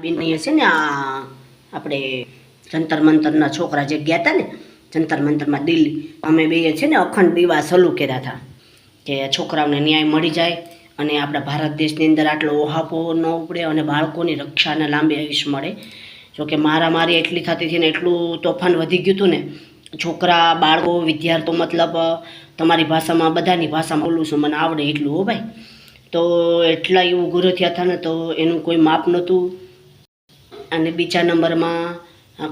બેનીએ છે ને આ આપણે જંતર મંતરના છોકરા જે ગયા હતા ને જંતર મંતરમાં દિલ્હી, અમે બે છે ને અખંડ દીવા સલુ કર્યા હતા કે છોકરાઓને ન્યાય મળી જાય અને આપણા ભારત દેશની અંદર આટલો ઓહાપો ન ઉપડે અને બાળકોની રક્ષાને લાંબી આયુષ્ય મળે. જોકે મારામારી એટલી થતી હતી ને એટલું તોફાન વધી ગયું હતું ને, છોકરા બાળકો વિદ્યાર્થીઓ મતલબ તમારી ભાષામાં બધાની ભાષામાં બોલું છું, મને આવડે એટલું હો ભાઈ. તો એટલા એવું ગુરુ થયા હતા ને તો એનું કોઈ માપ નહોતું. અને બીજા નંબરમાં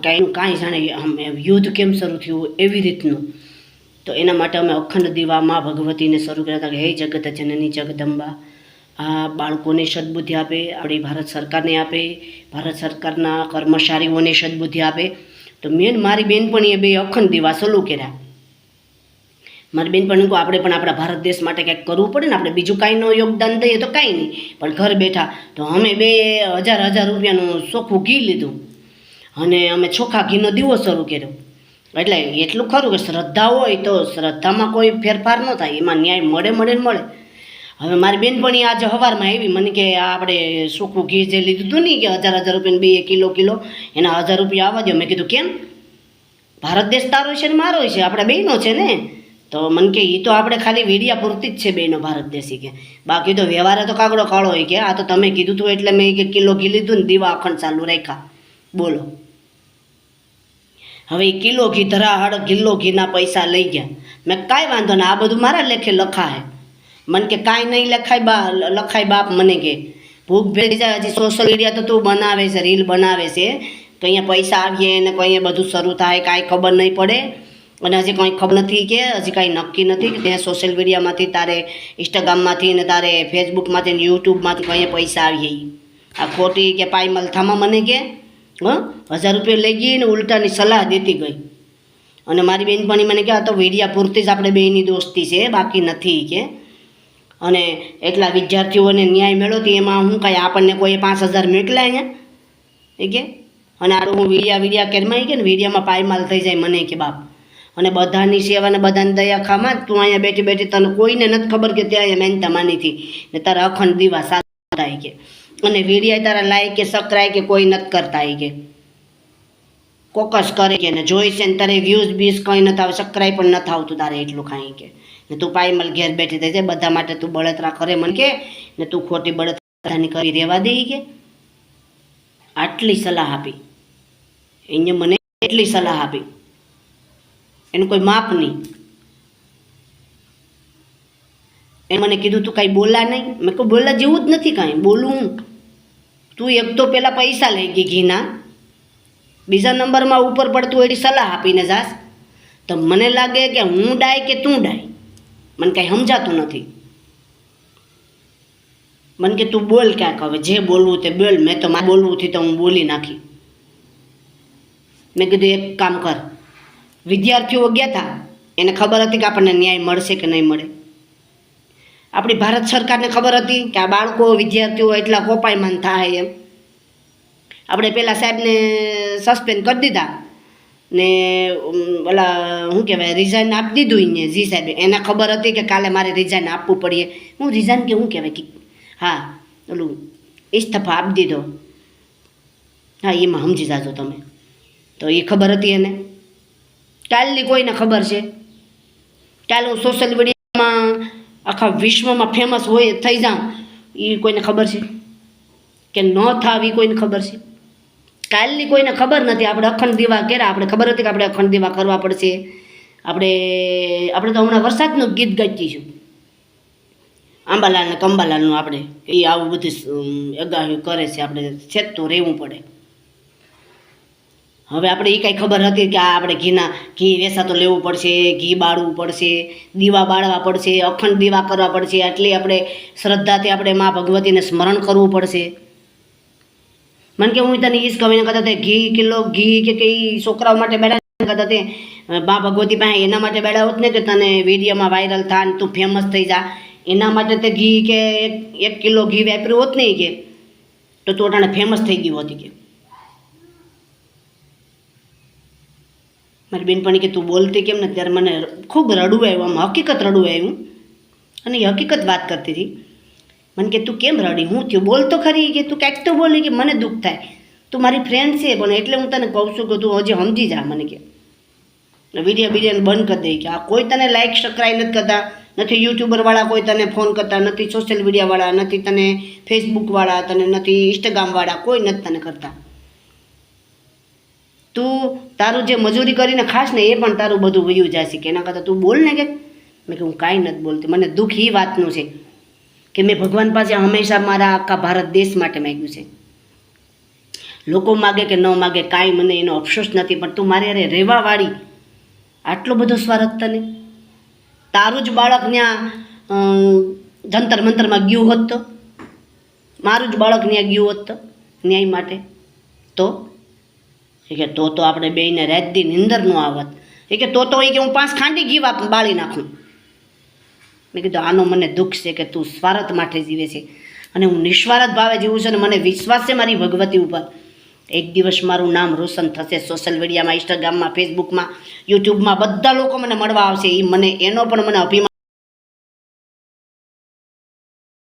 કાંઈ જાણે યુદ્ધ કેમ શરૂ થયું એવી રીતનું. તો એના માટે અમે અખંડ દીવા મા ભગવતીને શરૂ કર્યા હતા કે હે જગત જનની જગદંબા, આ બાળકોને સદબુદ્ધિ આપે, આપણી ભારત સરકારને આપે, ભારત સરકારના કર્મચારીઓને સદબુદ્ધિ આપે. તો મેન મારી બેનપણીએ બે અખંડ દીવા સલુ કર્યા. મારી બેનપણી કહું આપણે પણ આપણા ભારત દેશ માટે કંઈક કરવું પડે ને, આપણે બીજું કાંઈ ન યોગદાન દઈએ તો કાંઈ નહીં, પણ ઘર બેઠા તો અમે બે હજાર રૂપિયાનું ચોખ્ખું ઘી લીધું અને અમે ચોખ્ખા ઘીનો દીવો શરૂ કર્યો. એટલે એટલું ખરું કે શ્રદ્ધા હોય તો શ્રદ્ધામાં કોઈ ફેરફાર ન થાય, એમાં ન્યાય મળે ને મળે. હવે મારી બેનપણી આજે સવારમાં આવી મને કે આપણે ચોખ્ખું ઘી જે લીધું હતું ને કે હજાર રૂપિયાનું બે કિલો એના 1000 રૂપિયા આવવા દો. મેં કીધું કેમ? ભારત દેશ તારો છે ને મારો છે, આપણા બેનો છે ને. તો મને કે એ તો આપણે ખાલી વીડિયા પૂરતી જ છે બેનો ભારત દેશી કે, બાકી તો વ્યવહારે તો કાગડો કાળો હોય કે આ તો તમે કીધું હતું એટલે મેં એક કિલો ઘી લીધું ને દીવા અખંડ ચાલુ રાખ્યા. બોલો હવે એ કિલો ઘી ધરાહડ કિલો ઘીના પૈસા લઈ ગયા. મેં કાંઈ વાંધો ને, આ બધું મારા લેખે લખાય. મને કે કાંઈ નહીં લખાય બાપ. મને કે ભૂખ ભેળી જાય. હજી સોશિયલ મીડિયા તો તું બનાવે છે, રીલ બનાવે છે, તો અહીંયા પૈસા આવીએ ને કોઈ અહીંયા બધું શરૂ થાય કાંઈ ખબર નહીં પડે. અને હજી કંઈ ખબર નથી કે હજી કાંઈ નક્કી નથી કે ત્યાં સોશિયલ મીડિયામાંથી તારે ઇન્સ્ટાગ્રામમાંથી ને તારે ફેસબુકમાંથી ને યુટ્યુબમાંથી કંઈ પૈસા આવીએ. આ ખોટી કે પાયમલથામાં મને કે 1000 રૂપિયા લઈ ગઈ ને ઉલટાની સલાહ દેતી ગઈ. અને મારી બેનપણી મને કહે તો વીડિયા પૂરતી જ આપણે બેની દોસ્તી છે, બાકી નથી કે. અને એટલા વિદ્યાર્થીઓને ન્યાય મેળવતો એમાં હું કાંઈ આપણને કોઈ 5000 મોકલ્યા અહીંયા એ કે. અને આ હું વીડિયા કેરમાં કે ને વીડિયામાં પાયમાલ થઈ જાય મને કે બાપ. અને બધાની સેવા ને બધાની દયા ખામાં તું અહીંયા બેઠી તને કોઈને નથી ખબર કે ત્યાં અહીંયા મહેનતા માનીથી ને તારા અખંડ દીવા સાથ થાય કે. અને વીડિયા તારા લાઈક કે સબસ્ક્રાઈબ કે કોઈ નથી કરતા કે, કોકસ કરે કે ને જોઈ છે ને તારે વ્યૂઝ બીસ કંઈ નથી આવે, સબસ્ક્રાઈબ પણ નથી આવતું તારે એટલું ખાઈ કે. ને તું પાયમલ ઘેર બેઠી થઈ જાય બધા માટે તું બળતરા કરે મને કે, ને તું ખોટી બળતરાની કરી રહેવા દે કે. આટલી સલાહ આપી એને મને, એટલી સલાહ આપી, એનું કોઈ માપ નહીં. એ મને કીધું તું કાંઈ બોલા નહીં. મેં કહું બોલા જેવું જ નથી કાંઈ, બોલું હું. તું એક તો પહેલાં પૈસા લઈ ગઈ ઘીના, બીજા નંબરમાં ઉપર પડતું એની સલાહ આપીને જાસ. તો મને લાગે કે હું ડાય કે તું ડાય, મને કાંઈ સમજાતું નથી. મને કે તું બોલ ક્યાંક, હવે જે બોલવું તે બોલ. મેં તો મારે બોલવું થી તો હું બોલી નાખી. મેં કીધું એક કામ કર, વિદ્યાર્થીઓ ગયા હતા એને ખબર હતી કે આપણને ન્યાય મળશે કે નહીં મળે. આપણી ભારત સરકારને ખબર હતી કે આ બાળકો વિદ્યાર્થીઓ એટલા કોપાયમાન થાય એમ. આપણે પહેલાં સાહેબને સસ્પેન્ડ કરી દીધા ને ઓલા શું કહેવાય રિઝાઇન આપી દીધું એને જી સાહેબે. એને ખબર હતી કે કાલે મારે રિઝાઇન આપવું પડીએ. હું રિઝાઇન કે શું કહેવાય કે હા ઓલું ઇસ્તફા આપી દીધો. હા એમાં સમજી જાજો તમે. તો એ ખબર હતી એને. કાલની કોઈને ખબર છે, કાલે હું સોશિયલ મીડિયામાં આખા વિશ્વમાં ફેમસ હોય થઈ જાઉં એ કોઈને ખબર છે કે ન થાવ એ કોઈને ખબર છે? કાલની કોઈને ખબર નથી. આપણે અખંડ દીવા કર્યા, આપણે ખબર હતી કે આપણે અખંડ દીવા કરવા પડશે. આપણે તો હમણાં વરસાદનું ગીત ગાઈશું આંબાલાલ ને કંબાલાલનું. આપણે એ આવું બધું અગાહી કરે છે, આપણે છેતતું રહેવું પડે. હવે આપણે એ કાંઈ ખબર હતી કે આ આપણે ઘી વેસાતો લેવું પડશે, ઘી બાળવું પડશે, દીવા બાળવા પડશે, અખંડ દીવા કરવા પડશે. આટલી આપણે શ્રદ્ધાથી આપણે મા ભગવતીને સ્મરણ કરવું પડશે. મને કે હું તને ઈજ કહીને કહેતા તે કિલો ઘી કે કંઈ છોકરાઓ માટે બેડા કહેતા તે મા ભગવતી પાસે એના માટે બેડા હોત ને કે તને વિડીયોમાં વાયરલ થા ને તું ફેમસ થઈ જા, એના માટે તે ઘી કે 1 કિલો ઘી વાપર્યું હોત નહીં કે તો તું અટાણે ફેમસ થઈ ગયું હતી કે. મારી બેનપણી કે તું બોલતી કેમ ને, ત્યારે મને ખૂબ રડવું આવ્યું, આમ હકીકત રડવું આવ્યું. અને એ હકીકત વાત કરતી હતી. મને કે તું કેમ રડી, હું થયું બોલ તો ખરી કે તું કાંઈક તો બોલી કે મને દુઃખ થાય. તું મારી ફ્રેન્ડ છે પણ એટલે હું તને કહું છું કે તું હજી સમજી જા મને કે વિડીયો બંધ કરી દે કે આ કોઈ તને લાઈક સબસ્ક્રાઈબ નથી કરતા, નથી યુટ્યુબરવાળા કોઈ તને ફોન કરતા, નથી સોશિયલ મીડિયાવાળા, નથી તને ફેસબુકવાળા, તને નથી ઇન્સ્ટાગ્રામવાળા, કોઈ નથી તને કરતા. તું તારું જે મજૂરી કરીને ખાસ ને એ પણ તારું બધું વયું જશે કે એના કરતાં તું બોલ ને કે. મેં કે હું કાંઈ નથી બોલતી. મને દુઃખ એ વાતનું છે કે મેં ભગવાન પાસે હંમેશા મારા આખા ભારત દેશ માટે માગ્યું છે. લોકો માગે કે ન માગે કાંઈ મને એનો અફસોસ નથી, પણ તું મારી અરે રહેવાવાળી આટલો બધો સ્વાર્થ તને. તારું જ બાળક ત્યાં જંતર મંતરમાં ગયું હોત તો, મારું જ બાળક ત્યાં ગયું હોત તો ન્યાય માટે, તો એ કે તો આપણે બેયને રાત દી નિંદર ન આવત. એ કે તો એ કે હું 5 ખાંડી ઘી બાળી નાખું. મેં કીધું આનો મને દુઃખ છે કે તું સ્વાર્થ માટે જીવે છે અને હું નિસ્વાર્થ ભાવે જીવું છું. અને મને વિશ્વાસ છે મારી ભગવતી ઉપર એક દિવસ મારું નામ રોશન થશે. સોશિયલ મીડિયામાં, ઇન્સ્ટાગ્રામમાં, ફેસબુકમાં, યુટ્યુબમાં બધા લોકો મને મળવા આવશે. એનો પણ મને અભિમાન